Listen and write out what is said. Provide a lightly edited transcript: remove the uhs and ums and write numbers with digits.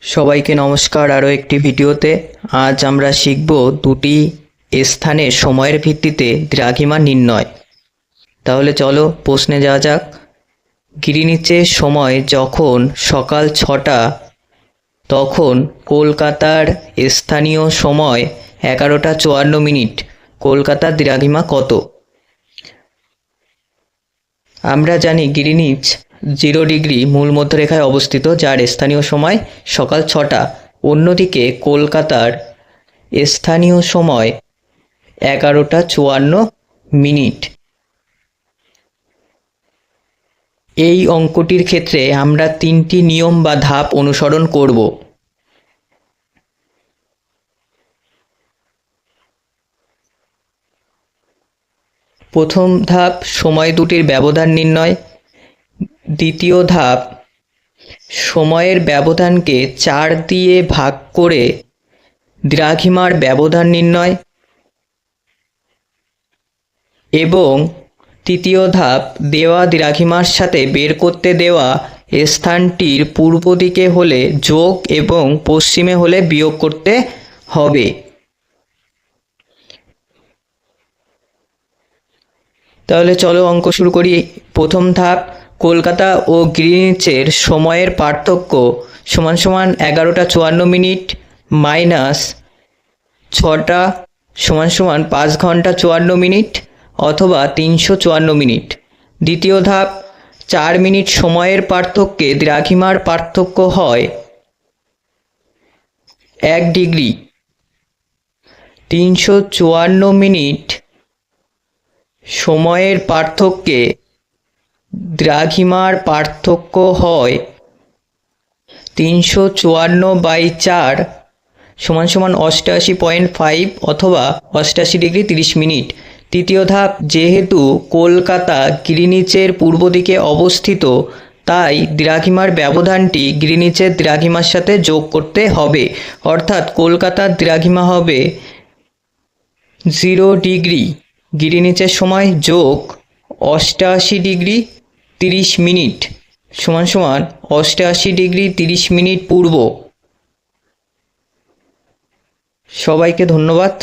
সবাইকে নমস্কার। আরও একটি ভিডিওতে আজ আমরা শিখব দুটি স্থানে সময়ের ভিত্তিতে দ্রাঘিমা নির্ণয়। তাহলে চলো প্রশ্নে যাওয়া যাক। গ্রিনিচের সময় যখন সকাল 6টা, তখন কলকাতার স্থানীয় সময় 11:54। কলকাতার দ্রাঘিমা কত? আমরা জানি গ্রিনিচ 0 ডিগ্রি মূল মধ্যরেখায় অবস্থিত, যার স্থানীয় সময় সকাল 6টা। অন্যদিকে কলকাতার স্থানীয় সময় 11:54। এই অঙ্কটির ক্ষেত্রে আমরা 3টি নিয়ম বা ধাপ অনুসরণ করব। প্রথম ধাপ সময় দুটির ব্যবধান নির্ণয়। দ্বিতীয় ধাপ সময়ের ব্যবধানকে 4 দিয়ে ভাগ করে দ্রাঘিমার ব্যবধান নির্ণয়। এবং তৃতীয় ধাপ দেওয়া দ্রাঘিমার সাথে বের করতে দেওয়া স্থানটির পূর্ব দিকে হলে যোগ এবং পশ্চিমে হলে বিয়োগ করতে হবে। তাহলে চলো অঙ্ক শুরু করি। প্রথম ধাপ কলকাতা ও গ্রিনিচের সময়ের পার্থক্য সমান সমান 11:54 মাইনাস 6টা সমান সমান 5 ঘন্টা 54 মিনিট অথবা 354 মিনিট। দ্বিতীয় ধাপ 4 মিনিট সময়ের পার্থক্যে দ্রাঘিমার পার্থক্য হয় 1 ডিগ্রি। 354 মিনিট সময়ের পার্থক্যে দ্রাঘিমার পার্থক্য হয় 354/4 সমান সমান 88.5 অথবা 88°30'। তৃতীয় ধাপ যেহেতু কলকাতা গ্রিনিচের পূর্ব দিকে অবস্থিত, তাই দ্রাঘিমার ব্যবধানটি গ্রিনিচের দ্রাঘিমার সাথে যোগ করতে হবে। অর্থাৎ কলকাতার দ্রাঘিমা হবে 0 ডিগ্রি গ্রিনিচের সময় যোগ 88°30' সমান সমান 88°30' পূর্ব। সবাইকে ধন্যবাদ।